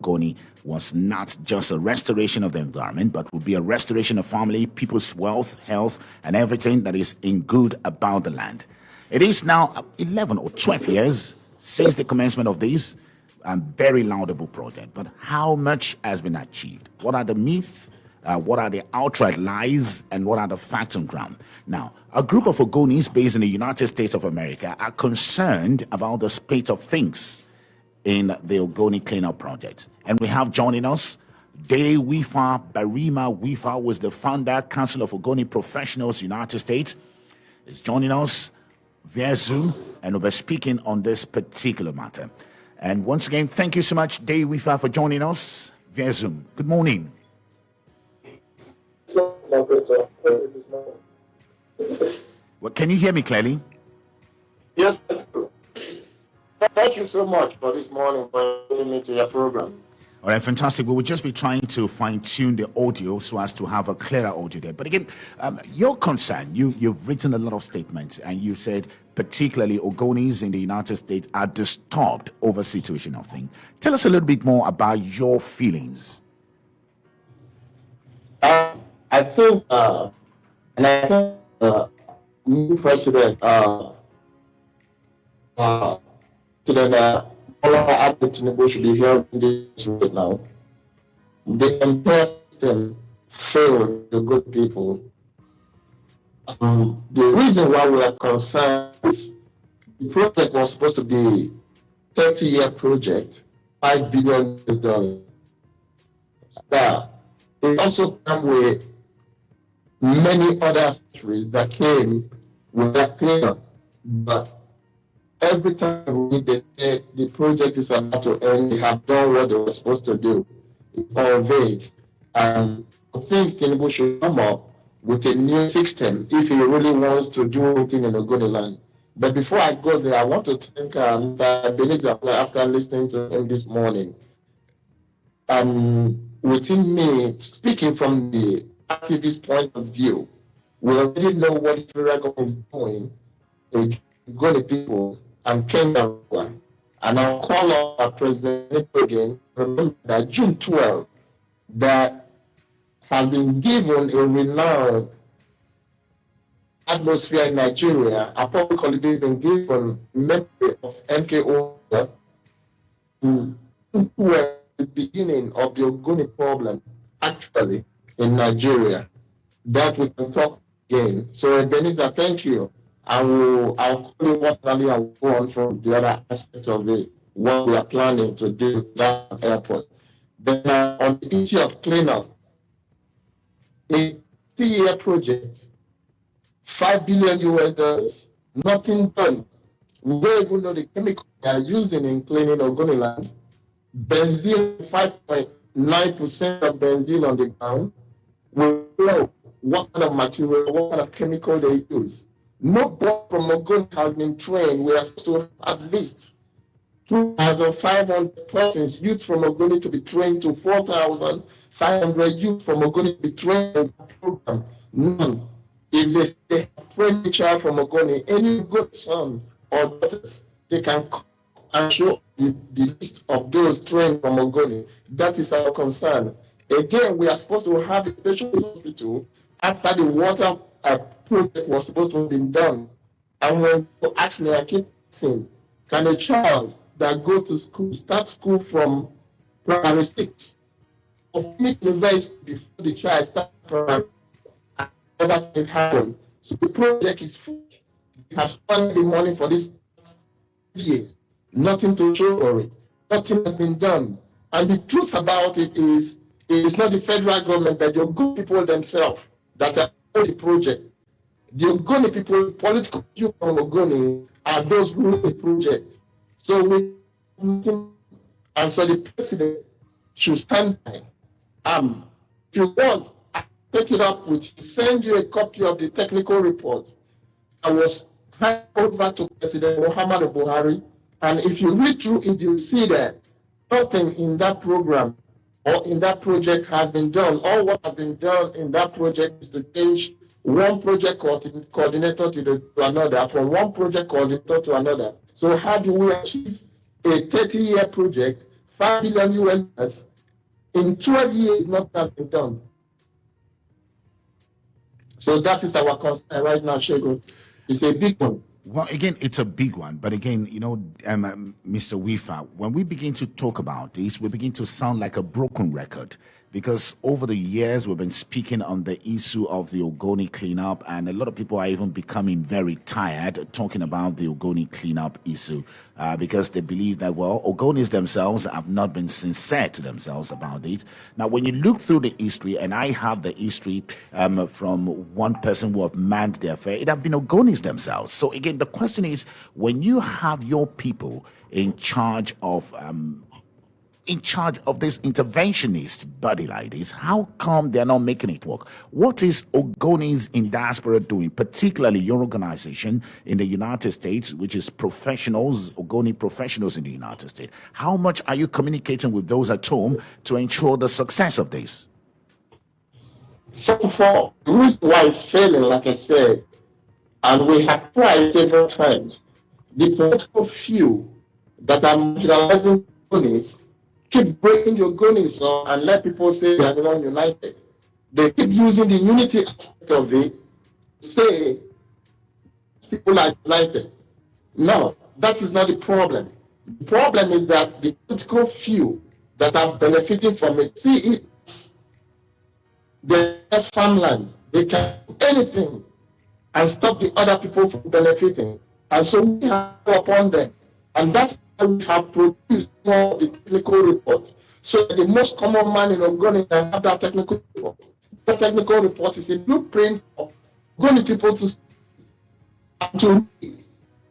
Ogoni was not just a restoration of the environment, but would be a restoration of family, people's wealth, health, and everything that is in good about the land. It is now 11 or 12 years since the commencement of this very laudable project. But how much has been achieved? What are the myths? What are the outright lies? And what are the facts on ground? Now, a group of Ogonis based in the United States of America are concerned about the state of things in the Ogoni cleanup project. And we have joining us DAE WIFA, Barima WIFA, was the founder, Council of Ogoni Professionals, United States, is joining us via Zoom, and we'll be speaking on this particular matter. And once again, thank you so much, DAE WIFA, for joining us via Zoom. Good morning. Well, can you hear me clearly? Yes. Thank you so much for this morning for inviting me to your program. All right, fantastic. We will just be trying to fine-tune the audio so as to have a clearer audio there. But again, your concern, you've written a lot of statements, and you said particularly Ogonis in the United States are disturbed over situation of things. Tell us a little bit more about your feelings. I think, new president, President Tinubu should be hearing this right now. The entire system failed the good people. The reason why we are concerned is the project was supposed to be a 30-year project, $5 billion. Now, it also came with many other countries that came with that cleanup, but every time we need the project is about to end, they have done what they were supposed to do. It's all vague. And I think Tinubu should come up with a new system if he really wants to do anything in Ogoni land. But before I go there, I want to thank Mr. Benita after listening to him this morning. Within me, speaking from the activist point of view, we already know what the federal government is doing to Ogoni people and Kenya. And I'll call on our president again, remember that June 12, that has been given a renowned atmosphere in Nigeria. A public holiday has been given memory of MKO to the beginning of the Ogoni problem, actually, in Nigeria. That we can talk again. So, Benita, thank you. I'll call you personally and go on from the other aspects of it, what we are planning to do with that airport. Then on the issue of cleanup, a 3-year project, $5 billion, nothing done. We don't even know the chemicals they are using in cleaning Ogoni land. Benzene, 5.9% of benzene on the ground. We know what kind of material, what kind of chemical they use. No board from Ogoni has been trained. We are supposed to at least 2,500 persons, youth from Ogoni to be trained to 4,500 youth from Ogoni to be trained in the program. None. If they have trained a child from Ogoni, any good son or daughters, they can come and show the list of those trained from Ogoni. That is our concern. Again, we are supposed to have a special hospital after the water project was supposed to have been done. And when you ask me, I keep saying, can a child that go to school start school from primary 6 or finish university before the child starts primary? Never can happen. So the project is free. We have spent the money for this years. Nothing to show for it. Nothing has been done. And the truth about it is, it is not the federal government, but the good people themselves that are on the project. The Ogoni people, political people from Ogoni, are those who run the project. So and so the president should stand by. If you want, take it up with you, send you a copy of the technical report that was handed over to President Muhammadu Buhari. And if you read through it, you'll see that nothing in that program or in that project has been done. All what has been done in that project is to change one project coordinator to another, from one project coordinator to another. So how do we achieve a 30-year project, 5 million US in 12 years, nothing has been done. So that is our concern right now, Shego. It's a big one. Well, again, it's a big one. But again, Mr. WIFA, when we begin to talk about this, we begin to sound like a broken record. Because over the years, we've been speaking on the issue of the Ogoni cleanup, and a lot of people are even becoming very tired talking about the Ogoni cleanup issue because they believe that, well, Ogonis themselves have not been sincere to themselves about it. Now, when you look through the history, and I have the history from one person who have manned the affair, it have been Ogonis themselves. So again, the question is, when you have your people in charge of this interventionist body like this, how come they're not making it work? What is Ogonis in diaspora doing, particularly your organization in the United States, which is professionals, Ogoni professionals in the United States? How much are you communicating with those at home to ensure the success of this? So for the reason why it's failing, like I said, and we have tried several times, the political few that are marginalizing Ogonis keep breaking your Ogonis and let people say they are not united. They keep using the unity aspect of it to say people are united. No, that is not the problem. The problem is that the political few that are benefiting from it, see it, they have farmland, they can do anything and stop the other people from benefiting. And so we have to upon them. And that's why we have produced more the technical report. So the most common man in Ogoni can have that technical report. The technical report is a blueprint of Ogoni people to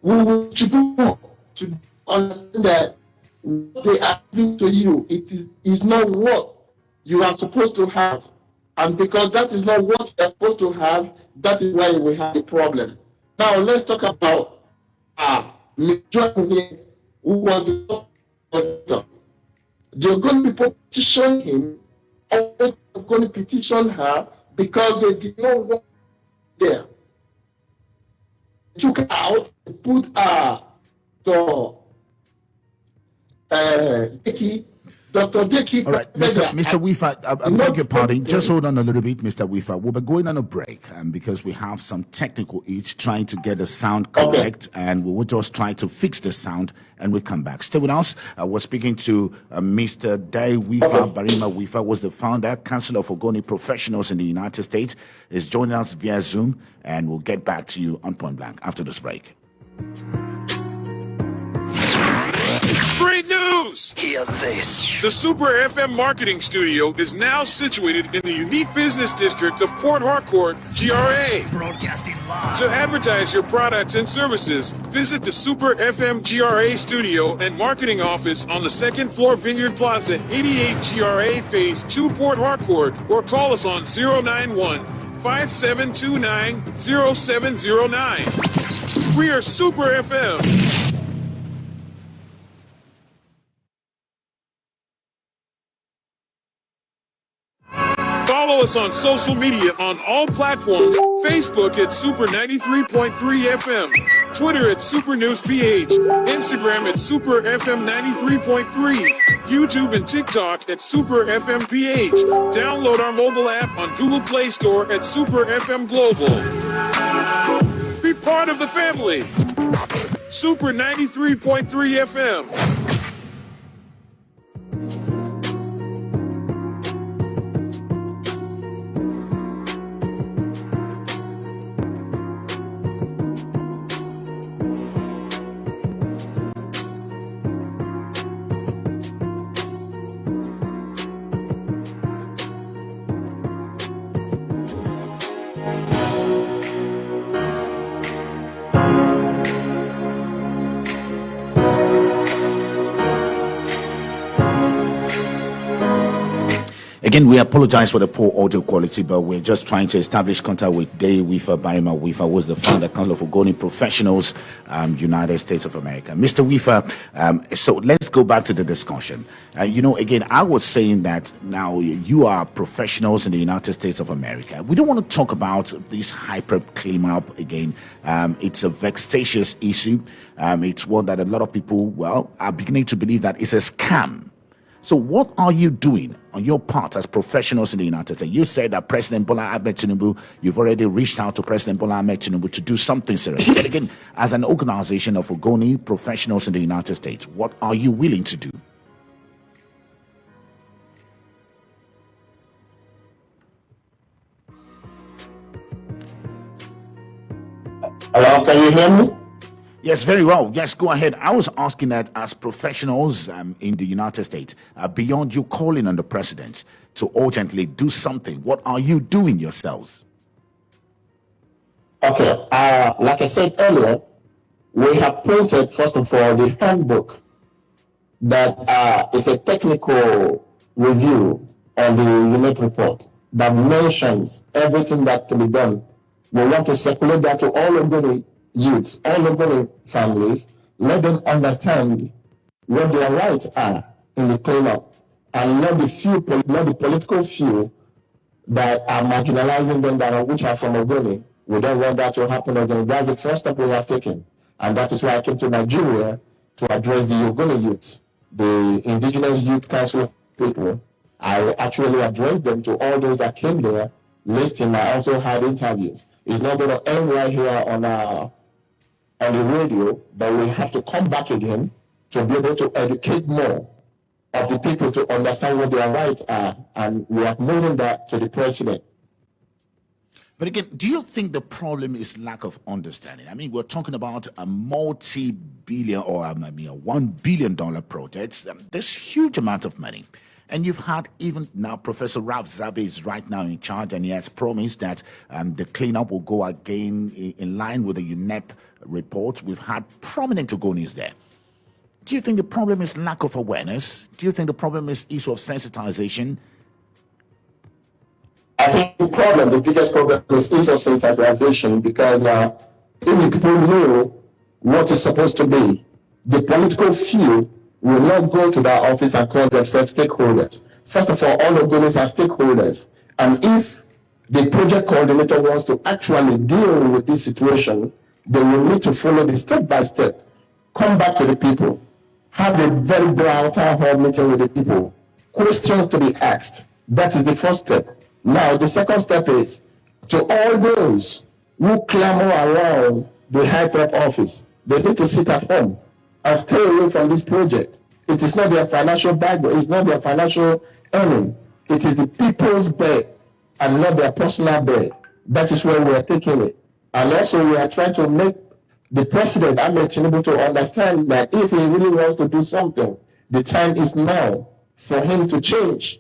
we should do more to understand that what they are giving to you, it is not what you are supposed to have. And because that is not what you are supposed to have, that is why we have a problem. Now let's talk about John, who was the doctor. They're going to petition him, or they're going to petition her because they did not want there. They took her out and put Dr. Dickey. All right, Mr. WIFA, I beg your pardon. Just hold on a little bit, Mr. WIFA. We'll be going on a break because we have some technical issues trying to get the sound correct, and we will just try to fix the sound, and we'll come back. Stay with us. We're speaking to Mr. DAE WIFA. Barima WIFA was the founder, Council of Ogoni Professionals in the United States. Is joining us via Zoom, and we'll get back to you on Point Blank after this break. Great news! Hear this. The Super FM Marketing Studio is now situated in the unique business district of Port Harcourt, GRA. Broadcasting live. To advertise your products and services, visit the Super FM GRA studio and marketing office on the second floor Vineyard Plaza, 88 GRA Phase 2 Port Harcourt, or call us on 091-5729-0709. We are Super FM. Follow us on social media on all platforms. Facebook at Super 93.3 FM, Twitter at Super News PH, Instagram at Super FM 93.3, YouTube and TikTok at Super FM PH. Download our mobile app on Google Play Store at Super FM Global. Be part of the family. Super 93.3 FM. Again, we apologize for the poor audio quality, but we're just trying to establish contact with DAE WIFA. Barima WIFA was the founder, Council of Ogoni Professionals, United States of America. Mr. WIFA, so let's go back to the discussion. Again, I was saying that now you are professionals in the United States of America. We don't want to talk about this hyper cleanup again. It's a vexatious issue. It's one that a lot of people, are beginning to believe that it's a scam. So what are you doing on your part as professionals in the United States? You said that President Bola Ahmed Tinubu, you've already reached out to President Bola Ahmed Tinubu to do something serious. But again, as an organization of Ogoni professionals in the United States, what are you willing to do? Hello, can you hear me? Yes, very well. Yes, go ahead. I was asking that as professionals in the United States, beyond you calling on the president to urgently do something, what are you doing yourselves? Okay, like I said earlier, we have printed, first of all, the handbook that is a technical review on the unit report that mentions everything that to be done. We want to circulate that to all of the youths, all of the families, let them understand what their rights are in the cleanup, and not the political few that are marginalizing them, which are from Ogoni. We don't want that to happen again. That's the first step we have taken, and that is why I came to Nigeria to address the Ogoni youths, the Indigenous Youth Council people. I actually addressed them to all those that came there, listening. I also had interviews. It's not going to end right here on the radio, but we have to come back again to be able to educate more of the people to understand what their rights are, and we are moving that to the president. But again, do you think the problem is lack of understanding? I mean, we're talking about a multi-billion or maybe a $1 billion project. There's huge amount of money. And you've had even now Professor Ralph Zabe is right now in charge, and he has promised that the cleanup will go again in line with the UNEP report. We've had prominent Ogonis there. Do you think the problem is lack of awareness? Do you think the problem is issue of sensitization? I think the biggest problem is issue of sensitization, because if people know what is supposed to be, the political few will not go to that office and call themselves stakeholders. First of all of those are stakeholders. And if the project coordinator wants to actually deal with this situation, they will need to follow the step-by-step, come back to the people, have a very broad town hall meeting with the people, questions to be asked. That is the first step. Now, the second step is to all those who clamor around the high-prep office, they need to sit at home and stay away from this project. It is not their financial background, it's not their financial earning. It is the people's bed and not their personal bed. That is where we are taking it. And also we are trying to make the president, Ahmed Tinubu, to understand that if he really wants to do something, the time is now for him to change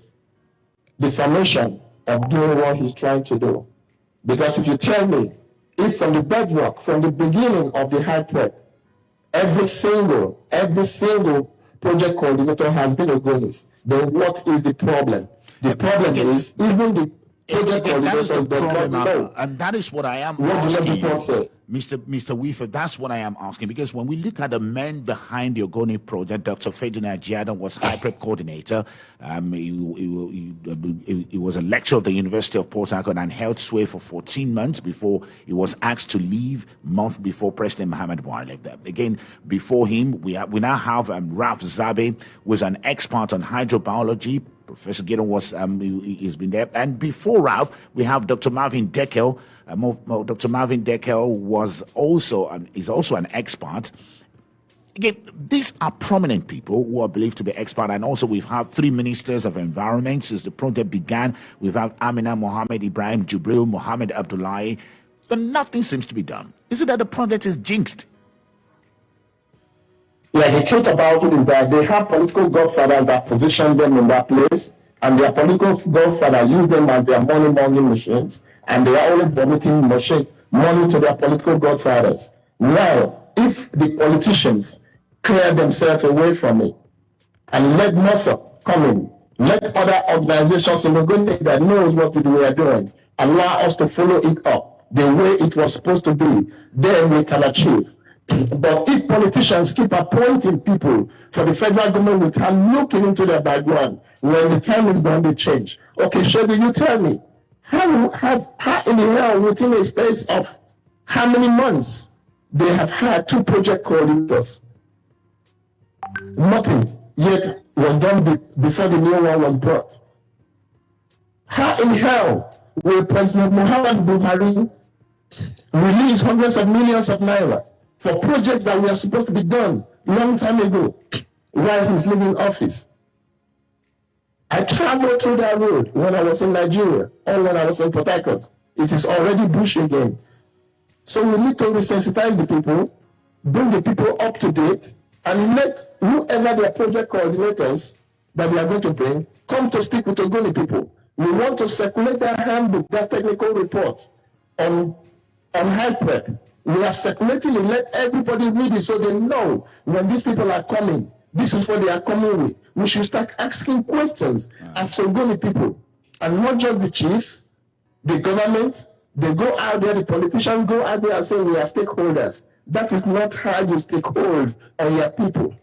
the formation of doing what he's trying to do. Because if you tell me, if from the bedrock, from the beginning of the high prep, every single project coordinator has been Ogonis, then what is the problem? The problem is even the project that is the coordinator does problem, not know. and that is what I am What do asking people you, say? Mr. WIFA. That's what I am asking, because when we look at the men behind the Ogoni project, Dr. Ferdinand Giada was high prep coordinator. He was a lecturer of the University of Port Harcourt and held sway for 14 months before he was asked to leave month before President Muhammad Buhari left. Again, before him, we now have Ralph Zabe, who was an expert on hydrobiology. Professor Gideon he's been there. And before Ralph, we have Dr. Marvin Deckel. Dr. Marvin Deckel is also an expert. Again, these are prominent people who are believed to be expert. And also we have 3 ministers of environment since the project began. We've had Amina Mohammed, Ibrahim Jubril, Mohammed Abdullahi. But nothing seems to be done. Is it that the project is jinxed? Yeah, the truth about it is that they have political godfathers that position them in that place, and their political godfathers use them as their money machines, and they are always vomiting money to their political godfathers. Now, if the politicians clear themselves away from it and let NOSA come in, let other organizations in the good that knows what we are doing, allow us to follow it up the way it was supposed to be, then we can achieve. But if politicians keep appointing people for the federal government without looking into their background, when the time is done, they change. Okay, Shady, you tell me, how in the hell, within a space of how many months, they have had 2 project coordinators? Nothing. yet was done before the new one was brought. How in hell will President Muhammad Buhari release hundreds of millions of naira for projects that were supposed to be done long time ago while he was leaving office? I traveled through that road when I was in Nigeria or when I was in Port Harcourt. It is already bush again. So we need to resensitize the people, bring the people up to date, and let whoever their project coordinators that they are going to bring come to speak with Ogoni people. We want to circulate that handbook, that technical report on high prep. We are circulating it, let everybody read it so they know when these people are coming, this is what they are coming with. We should start asking questions as Ogoni people, and not just the chiefs, the government. They go out there, the politicians go out there and say we are stakeholders. That is not how you stakehold on your people.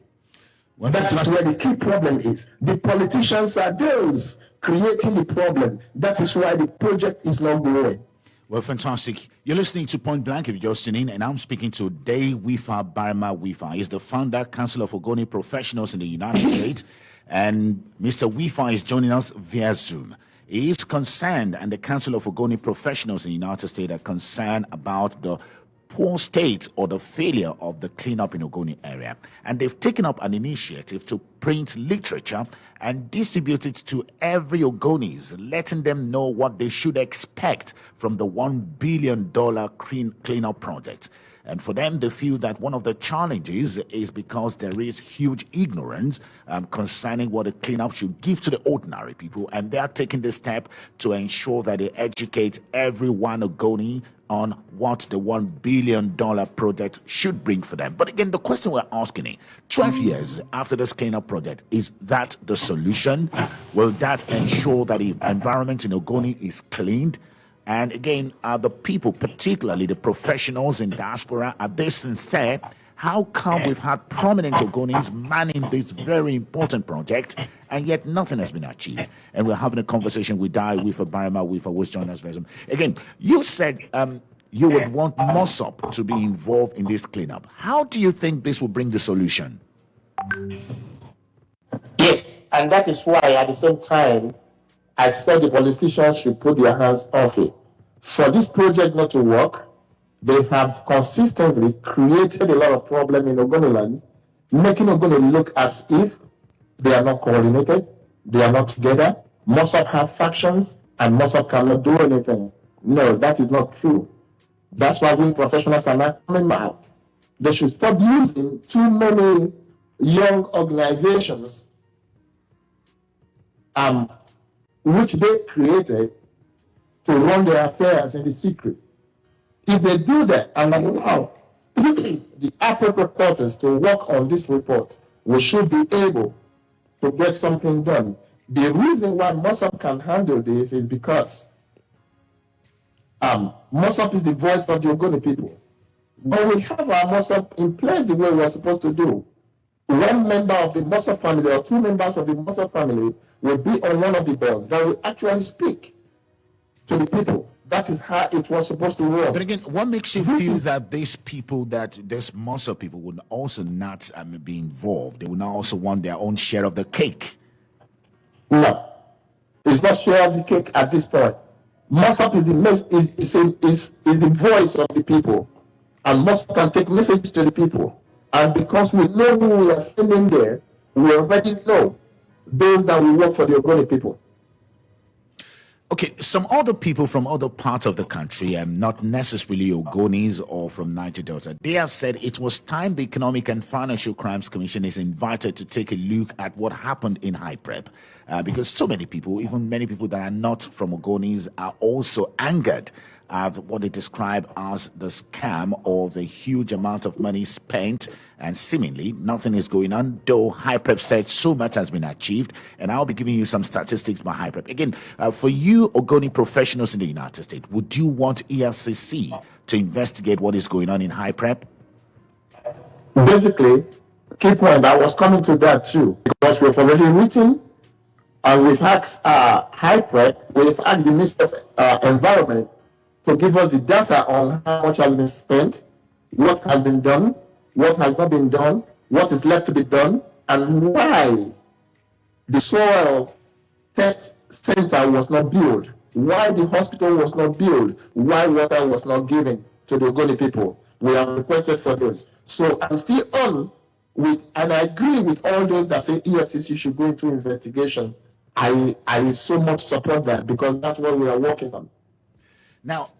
That is where the key problem is. The politicians are those creating the problem. That is why the project is not going. Well, fantastic. You're listening to Point Blank if you're just tuning in, and I'm speaking to DAE WIFA Barima WIFA. He's the founder, Council of Ogoni Professionals in the United States, and Mr. WIFA is joining us via Zoom. He is concerned, and the Council of Ogoni Professionals in the United States are concerned about the poor state or the failure of the cleanup in Ogoni area. And they've taken up an initiative to print literature and distribute it to every Ogonis, letting them know what they should expect from the $1 billion cleanup project. And for them, they feel that one of the challenges is because there is huge ignorance concerning what a cleanup should give to the ordinary people. And they are taking the step to ensure that they educate everyone Ogoni on what the $1 billion project should bring for them. But again, the question we're asking is, 12 years after this cleanup project, is that the solution? Will that ensure that the environment in Ogoni is cleaned? And again, are the people, particularly the professionals in diaspora, are they sincere? How come we've had prominent Ogonis manning this very important project, and yet nothing has been achieved? And we're having a conversation with DAE WIFA Barima WIFA, who's joined us very soon. Again, you said you would want MOSOP to be involved in this cleanup. How do you think this will bring the solution? Yes, and that is why at the same time, I said the politicians should put their hands off it. For this project not to work, they have consistently created a lot of problem in Ogoniland, making Ogoni look as if they are not coordinated, they are not together. MOSOP have factions, and MOSOP cannot do anything. No, that is not true. That's why we professionals are not coming out. They should stop using too many young organizations which they created to run their affairs in the secret. If they do that and allow the appropriate reporters to work on this report, we should be able to get something done. The reason why MOSOP can handle this is because MOSOP is the voice of the Ogoni people. When we have our MOSOP in place the way we're supposed to do, one member of the MOSOP family or two members of the MOSOP family will be on one of the boards that will actually speak to the people. That is how it was supposed to work. But again, what makes you feel that these people, that this MOSOP people would also not be involved? They will not also want their own share of the cake? No, it's not share of the cake at this point. MOSOP is the voice of the people, and MOSOP can take message to the people. And because we know who we are sending there, we already know those that will work for the Ogoni people. Okay, some other people from other parts of the country, not necessarily Ogonis or from Niger Delta, they have said it was time the Economic and Financial Crimes Commission is invited to take a look at what happened in High Prep. Because so many people, even many people that are not from Ogonis, are also angered at what they describe as the scam or the huge amount of money spent, and seemingly nothing is going on, though High Prep said so much has been achieved. And I'll be giving you some statistics by High Prep. Again, for you Ogoni professionals in the United States, would you want EFCC to investigate what is going on in High Prep? Basically, key point, I was coming to that too, because we've already written and we've asked High Prep, we've asked the Ministry of Environment to give us the data on how much has been spent, what has been done, what has not been done, what is left to be done, and why the soil test center was not built, why the hospital was not built, why water was not given to the Ogoni people. We have requested for this. So I'm still on with, and I agree with all those that say EFCC should go into investigation. I so much support that because that's what we are working on. Now,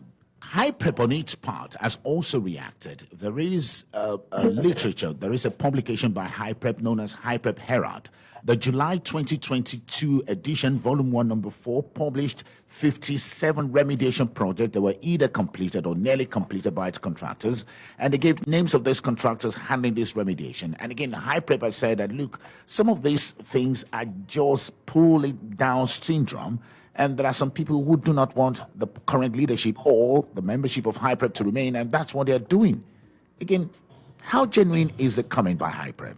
HYPREP on its part has also reacted. There is a literature, there is a publication by HYPREP known as HYPREP Herald. The July 2022 edition, volume 1, number 4, published 57 remediation projects that were either completed or nearly completed by its contractors. And they gave names of those contractors handling this remediation. And again, HYPREP has said that, look, some of these things are just pulling down syndrome. And there are some people who do not want the current leadership or the membership of HYPREP to remain, and that's what they're doing. Again, how genuine is the comment by HYPREP?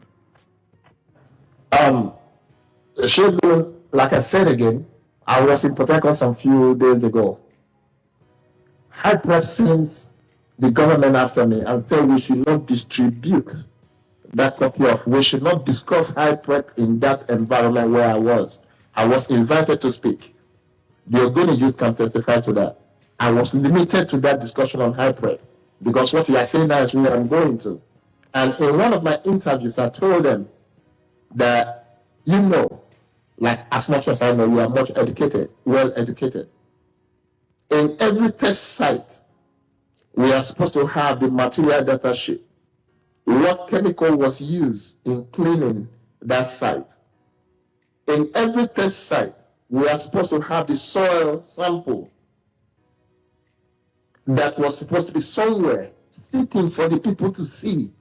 Like I said again, I was in Port Harcourt some few days ago. HYPREP sends the government after me and said we should not distribute that copy of, we should not discuss HYPREP in that environment where I was. I was invited to speak. The Ogoni youth can testify to that. I was limited to that discussion on HYPREP because what you are saying now is where I'm going to. And in one of my interviews, I told them that, like as much as I know, you are much educated, well educated. In every test site, we are supposed to have the material data sheet. What chemical was used in cleaning that site? In every test site, we are supposed to have the soil sample that was supposed to be somewhere sitting for the people to see.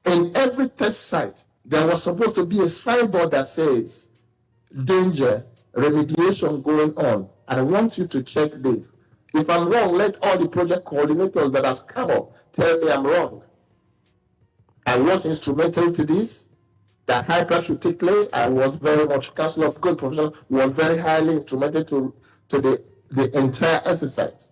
In every test site, there was supposed to be a signboard that says, danger, remediation going on. And I want you to check this. If I'm wrong, let all the project coordinators that have come up tell me I'm wrong. I was instrumental to this. That HYPREP should take place. I was very much Council of Good Professional, was very highly instrumental to the entire exercise.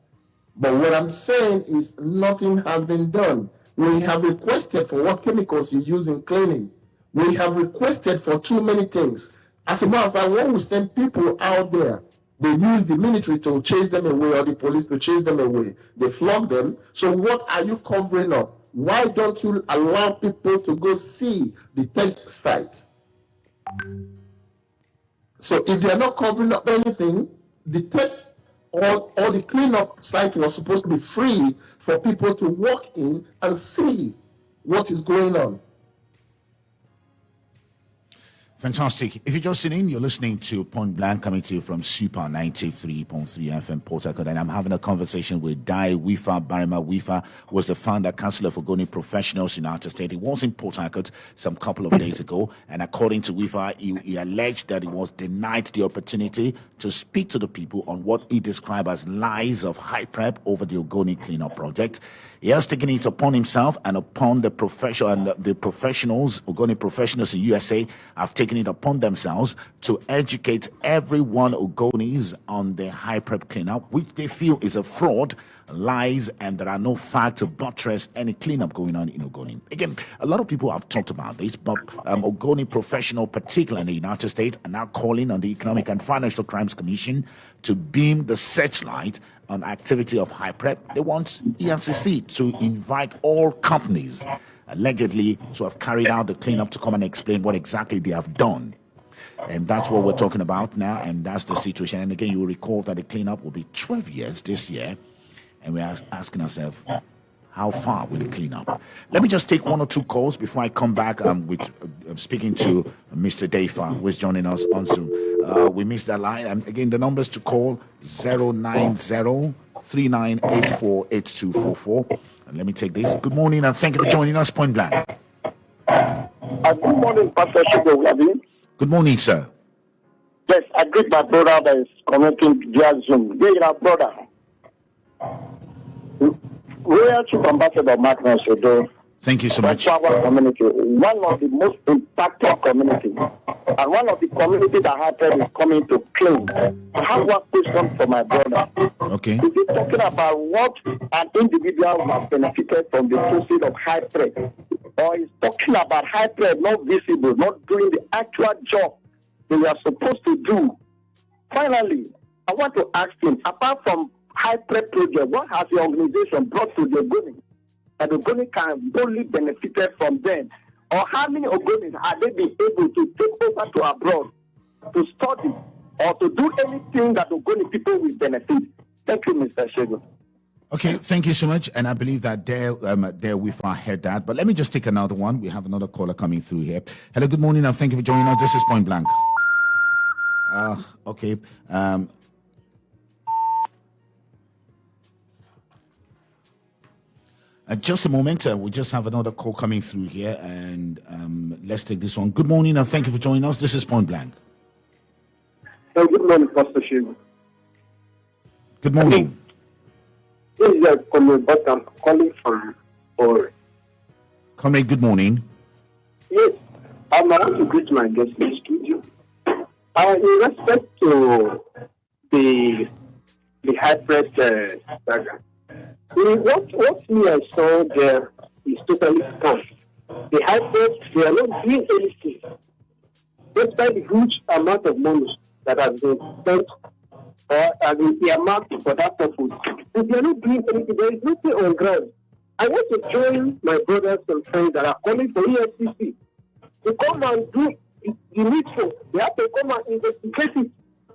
But what I'm saying is nothing has been done. We have requested for what chemicals you use in cleaning. We have requested for too many things. As a matter of fact, when we send people out there, they use the military to chase them away or the police to chase them away. They flog them. So what are you covering up? Why don't you allow people to go see the test site? So if they are not covering up anything, the test or the cleanup site was supposed to be free for people to walk in and see what is going on. Fantastic. If you're just sitting in, you're listening to Point Blank coming to you from Super 93.3 FM Port Harcourt, and I'm having a conversation with DAE WIFA. Barima WIFA was the founder council of Ogoni Professionals United States. He was in Port Harcourt some couple of days ago, and according to WIFA, he alleged that he was denied the opportunity to speak to the people on what he described as lies of HYPREP over the Ogoni cleanup project. He has taken it upon himself and upon the professional and the professionals, Ogoni professionals in USA, have taken it upon themselves to educate everyone Ogonis on the HYPREP cleanup, which they feel is a fraud, lies, and there are no facts to buttress any cleanup going on in Ogoni. Again, a lot of people have talked about this, but Ogoni professional, particularly in the United States, are now calling on the Economic and Financial Crimes Commission to beam the searchlight on activity of HYPREP. They want EFCC to invite all companies allegedly to have carried out the cleanup to come and explain what exactly they have done. And that's what we're talking about now, and that's the situation. And again, you will recall that the cleanup will be 12 years this year, and we're asking ourselves, how far will it clean up? Let me just take one or two calls before I come back with speaking to Mr. Deifa, who is joining us on Zoom. We missed that line. And again, the numbers to call 090-3984-8244. And let me take this. Good morning, and thank you for joining us, Point Blank. Good morning, Pastor Shugo. Good morning, sir. Yes, I greet my brother that is connecting via Zoom. Dear brother, Royal Chief Ambassador Mark Nasodo. Thank you so much. Our community, one of the most impactful communities, and one of the communities that HYPREP is coming to claim. I have one question for my brother. Okay. Is he talking about what an individual who has benefited from the proceeds of HYPREP or is talking about hybrid not visible, not doing the actual job they are supposed to do. Finally, I want to ask him, apart from hybrid project, what has the organization brought to the Ogoni that the Ogoni can only benefit from them? Or how many Ogonis are they being able to take over to abroad to study or to do anything that the Ogoni people will benefit? Thank you, Mr. Shego. Okay, thank you so much. And I believe that DAE WIFA heard that. But let me just take another one. We have another caller coming through here. Hello, good morning, and thank you for joining us. This is Point Blank. Okay. Just a moment. We just have another call coming through here, and let's take this one. Good morning, and thank you for joining us. This is Point Blank. Good morning, Pastor Shego. Good morning. This is Comrade, but I'm calling from Ori. Comrade, good morning. Yes, I want to greet my guest in the studio. In respect to the hybrid saga, what me I saw there is totally false. The hybrid, they are not doing anything. Despite the huge amount of money that has been spent or has been earmarked for that purpose, if they are not doing anything, there is nothing on ground. I want to join my brothers and friends that are calling for EFCC to come and do the needful. They have to come and investigate it.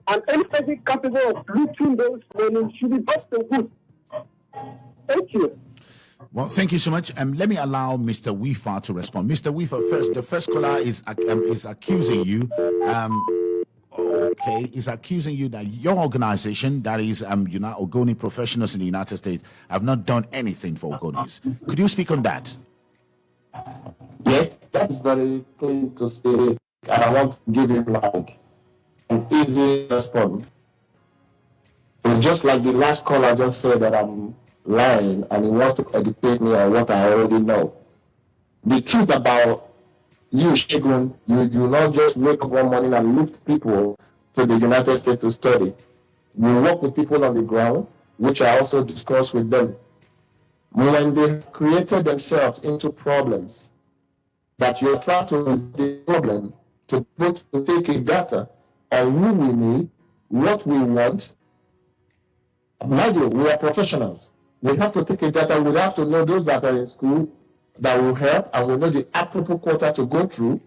And any person capable of looting those money should be brought to good. Thank you. Well, thank you so much. Let me allow Mr. WIFA to respond. Mr. WIFA, first, the first caller is accusing you. Is accusing you that your organization, that is Ogoni professionals in the United States, have not done anything for Ogonis. Could you speak on that? Yes, that's very clean to speak, and I want to give him like an easy response. It's just like the last caller just said that I'm lying, and he wants to educate me on what I already know. The truth about you, Shegun, you do not just wake up one morning and lift people to the United States to study. You work with people on the ground, which I also discuss with them. When they created themselves into problems, that you're trying to resolve the problem, to take a data on who we need, what we want. Mind you, we are professionals. We have to take a data. We have to know those that are in school that will help, and we know the appropriate quota to go through.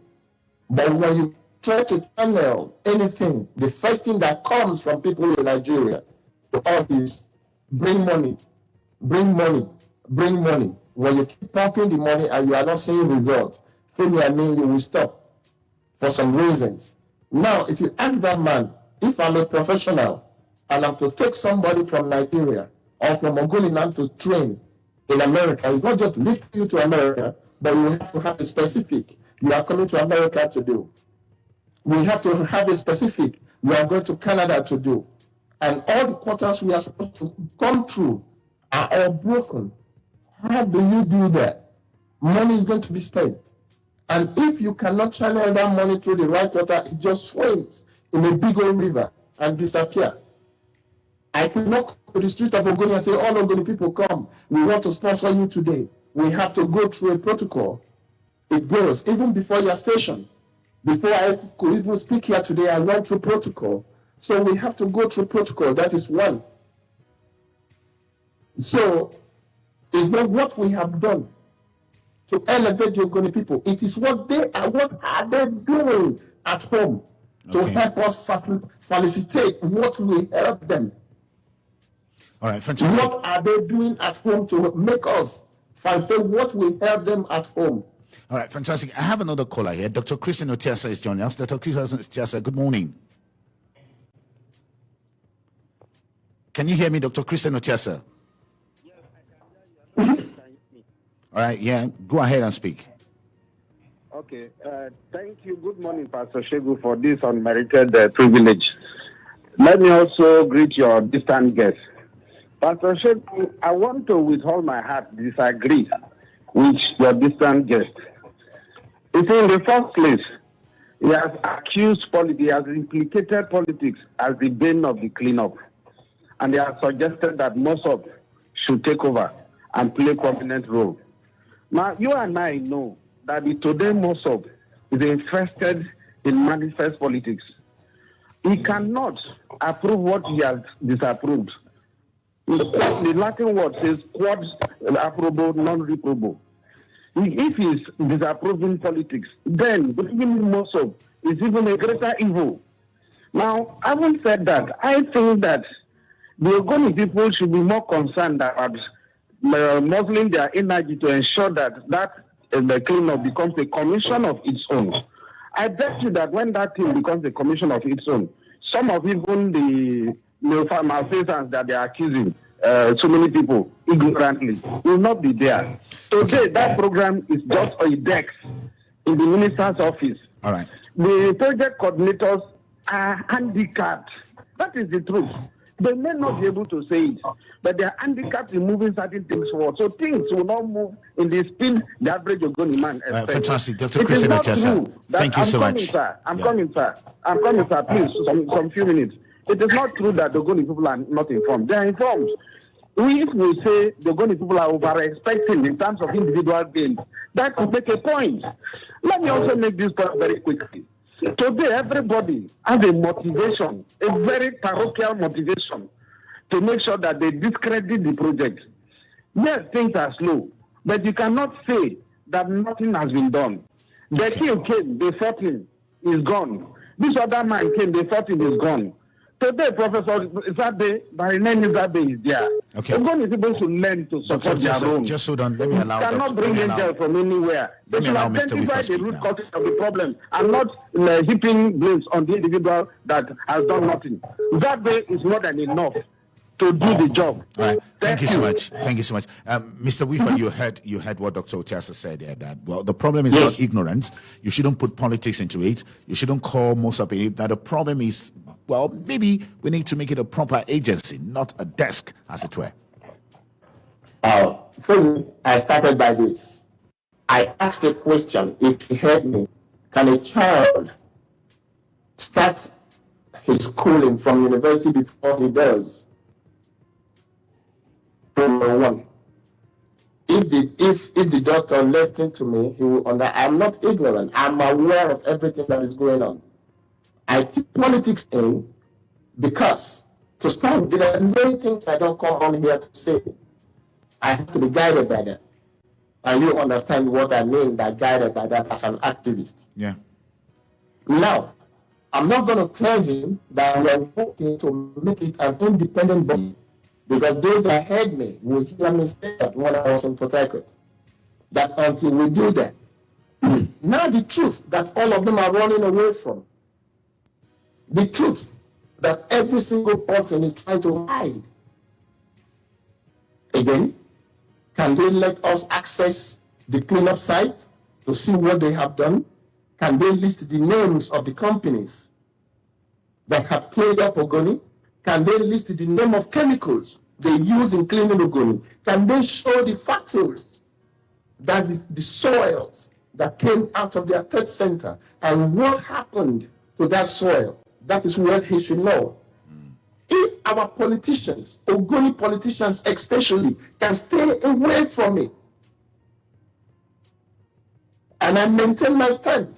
But when you try to channel anything, the first thing that comes from people in Nigeria to us is bring money, bring money, bring money. When you keep pumping the money and you are not seeing results, you will stop for some reasons. Now, if you ask that man, if I'm a professional and I'm to take somebody from Nigeria or from Ogoni land to train in America, it's not just lift you to America, but you have to have a specific you are coming to America to do. We have to have a specific we are going to Canada to do. And all the quotas we are supposed to come through are all broken. How do you do that? Money is going to be spent. And if you cannot channel that money through the right water, it just swims in a big old river and disappear. I cannot go to the street of Ogoni and say, all Ogoni people come. We want to sponsor you today. We have to go through a protocol. It goes, even before your station. Before I could even speak here today, I went through protocol. So we have to go through protocol. That is one. So it's not what we have done to elevate the Ogoni people. It is what they are. What are they doing at home to help us facilitate what we help them? All right, fantastic. What are they doing at home to make us facilitate what we help them at home? All right, fantastic. I have another caller here. Dr. Christian Otiasa is joining us. Dr. Christian Otiasa, good morning. Can you hear me, Dr. Christian Otiasa? Yes, I can hear you. All right, yeah, go ahead and speak. Okay, thank you. Good morning, Pastor Shegu, for this unmerited privilege. Let me also greet your distant guest. Pastor Shegu, I want to, with all my heart, disagree with your distant guest. It's in the first place, he has accused politics, he has implicated politics as the bane of the cleanup. And they have suggested that Mossop should take over and play a prominent role. Now, you and I know that the today Mossop is infested in manifest politics. He cannot approve what he has disapproved. The Latin word says quod approbo, non reprobo. If he's disapproving politics, then bringing Mossop is even a greater evil. Now, having said that, I think that the Ogoni people should be more concerned about muzzling their energy to ensure that the cleanup becomes a commission of its own. I bet you that when that thing becomes a commission of its own, some of even the malfeasance that they are accusing so many people ignorantly will not be there. Today, that program is just on a desk in the minister's office. All right. The project coordinators are handicapped. That is the truth. They may not be able to say it, but they are handicapped in moving certain things forward. So things will not move in the speed the average Ogoni man expects. Fantastic. Dr. Chris Emetesa, thank you so much. I'm coming, sir. Please, some few minutes. It is not true that the Ogoni people are not informed. They are informed. If we say the Ogoni people are over-expecting in terms of individual gains, that could make a point. Let me also make this point very quickly. Today, everybody has a motivation, a very parochial motivation, to make sure that they discredit the project. Yes, things are slow, but you cannot say that nothing has been done. The king came, they fought him, he's gone. This other man came, they fought him, he's gone. Today, Professor Zabe, by name Zabe is there. Okay. Ogoni is supposed to learn to support their own. Just hold on. Let me allow. You cannot bring angels from anywhere. They should identify the root cause of the problem and not heaping blames on the individual that has done nothing. Zabe is more than enough to do the job. All right. Thank you so much. Thank you so much. Mr. WIFA, you heard what Dr. Otiasa said there, that, well, the problem is not ignorance. You shouldn't put politics into it. You shouldn't call most of it. That the problem is, well, maybe we need to make it a proper agency, not a desk, as it were. First, I started by this. I asked a question, if he heard me, can a child start his schooling from university before he does? Number one. If the doctor listened to me, he will understand. I'm not ignorant. I'm aware of everything that is going on. I take politics in because to start, there are many things I don't come on here to say. I have to be guided by that. And you understand what I mean by guided by that as an activist. Yeah. Now, I'm not going to tell him that we are working to make it an independent body, because those that heard me will hear me say that when I was in Port Harcourt, that until we do that, now the truth that all of them are running away from, the truth that every single person is trying to hide. Again, can they let us access the cleanup site to see what they have done? Can they list the names of the companies that have cleaned up Ogoni? Can they list the name of chemicals they use in cleaning Ogoni? Can they show the factors that the soils that came out of their test center and what happened to that soil? That is what he should know. If our politicians, Ogoni politicians especially, can stay away from it, and I maintain my stand,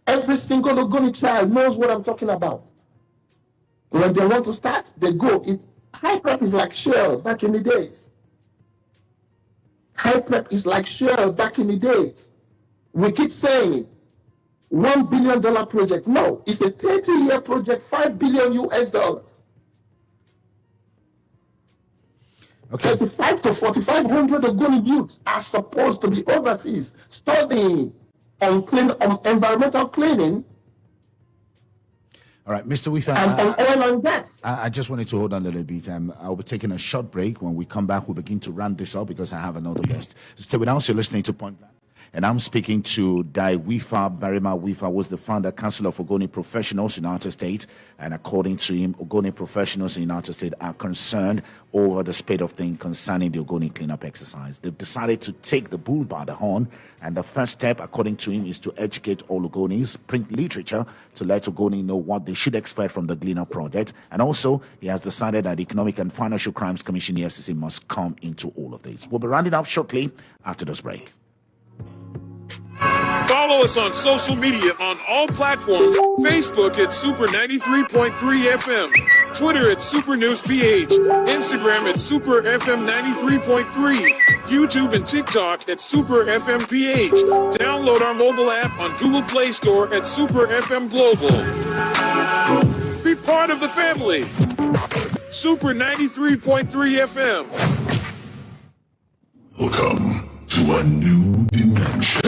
every single Ogoni child knows what I'm talking about. When they want to start, they go. High prep is like Shell back in the days. High prep is like Shell back in the days. We keep saying $1 billion project. No, it's a 30-year project, $5 billion US. Okay. 35 to 4,500 Ogoni youths are supposed to be overseas studying on environmental cleaning. All right, Mr. WIFA, and oil and gas. I just wanted to hold on a little bit. I'll be taking a short break. When we come back, we'll begin to round this up because I have another guest. Stay with us. You're listening to Point Blank. And I'm speaking to DAE WIFA. Barima WIFA was the founder, Council of Ogoni Professionals in United States. And according to him, Ogoni professionals in United States are concerned over the state of things concerning the Ogoni cleanup exercise. They've decided to take the bull by the horn. And the first step, according to him, is to educate all Ogonis, print literature to let Ogoni know what they should expect from the cleanup project. And also, he has decided that the Economic and Financial Crimes Commission, the FCC, must come into all of this. We'll be rounding up shortly after this break. Follow us on social media on all platforms. Facebook at Super 93.3 FM. Twitter at Super News PH. Instagram at Super FM 93.3. YouTube and TikTok at Super FM PH. Download our mobile app on Google Play Store at Super FM Global. Be part of the family. Super 93.3 FM. Welcome to a new dimension.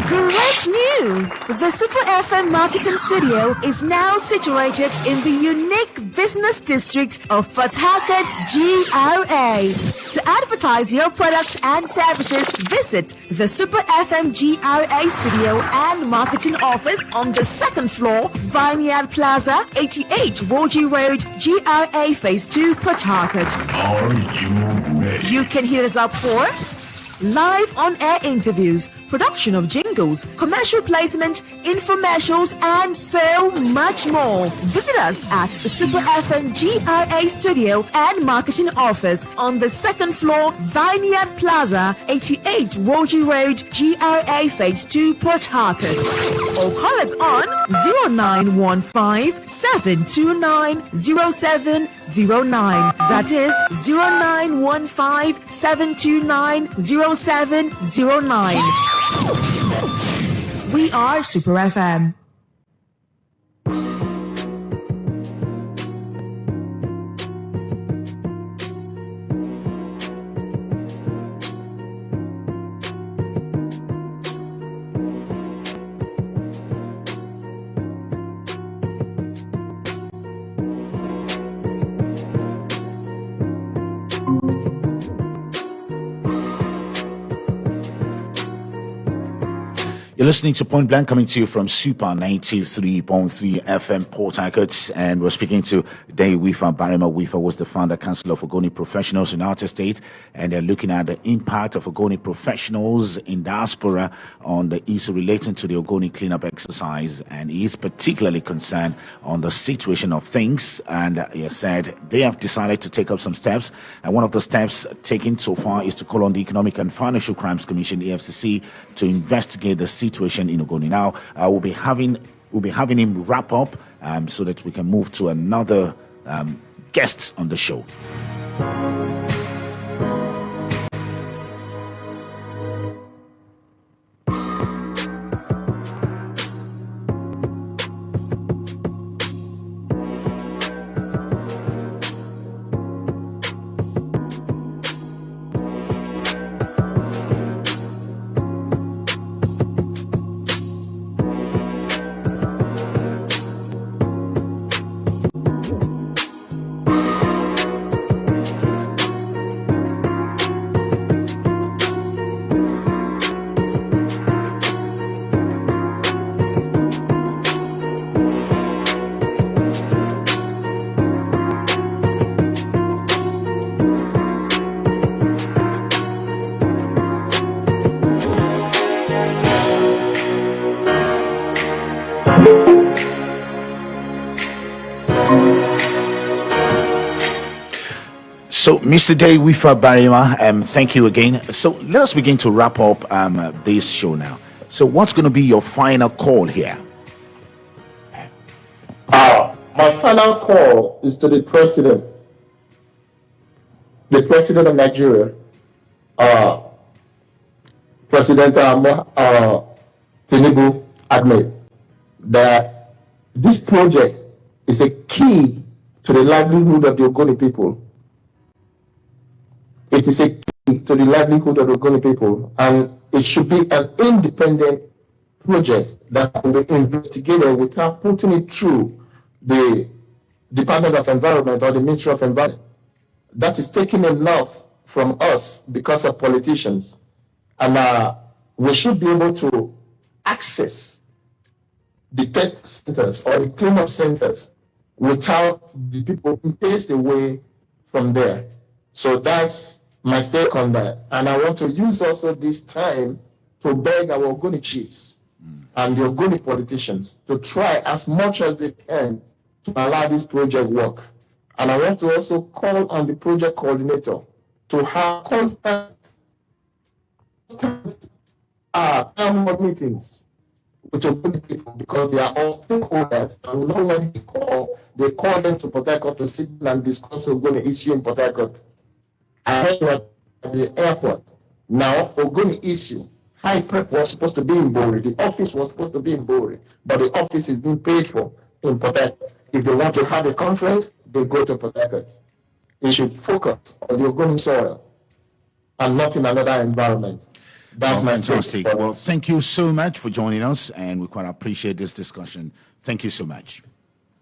Great news! The Super FM Marketing Studio is now situated in the unique business district of Port Harcourt, GRA. To advertise your products and services, visit the Super FM GRA Studio and Marketing Office on the second floor, Vineyard Plaza, 88 Woji Road, GRA Phase 2, Port Harcourt. Are you ready? You can hit us up for live on-air interviews, production of jingles, commercial placement, infomercials, and so much more. Visit us at Super FM GRA Studio and Marketing Office on the second floor, Vineyard Plaza, 88 Woji Road, GRA Phase 2, Port Harcourt. Or call us on 0915 729 0709. That is 0915 729 0709. We are Super FM. You're listening to Point Blank, coming to you from Super 93.3 FM Port Harcourt, and we're speaking to DAE WIFA. Barima WIFA was the founder council of Ogoni professionals in Outer State, and they're looking at the impact of Ogoni professionals in diaspora on the issue relating to the Ogoni cleanup exercise, and he is particularly concerned on the situation of things. And he said they have decided to take up some steps, and one of the steps taken so far is to call on the Economic and Financial Crimes Commission (EFCC) to investigate the situation in Ogoni. Now, we'll be having him wrap up so that we can move to another guest on the show. So, Mr. DAE WIFA Barima, thank you again. So, let us begin to wrap up this show now. So, what's going to be your final call here? My final call is to the president of Nigeria, President Tinubu Ahmed, that this project is a key to the livelihood of the Ogoni people. It is a key to the livelihood of the Ogoni people, and it should be an independent project that can be investigated without putting it through the Department of Environment or the Ministry of Environment. That is taking enough from us because of politicians. And we should be able to access the test centers or the cleanup centers without the people being chased away from there. So that's my stake on that. And I want to use also this time to beg our Ogoni chiefs and the Ogoni politicians to try as much as they can to allow this project work. And I want to also call on the project coordinator to have constant town hall meetings with Ogoni people because they are all stakeholders, and not when they call them to Port Harcourt to sit and discuss Ogoni issue in Port Harcourt. I heard that at the airport. Now, Ogoni issue, high prep was supposed to be in Bori. The office was supposed to be in Bori, but the office is being paid for in Port Harcourt. If they want to have a conference, they go to Port Harcourt. They should focus on the Ogoni soil and not in another environment. That's my fantastic. take. Well, thank you so much for joining us, and we quite appreciate this discussion. Thank you so much.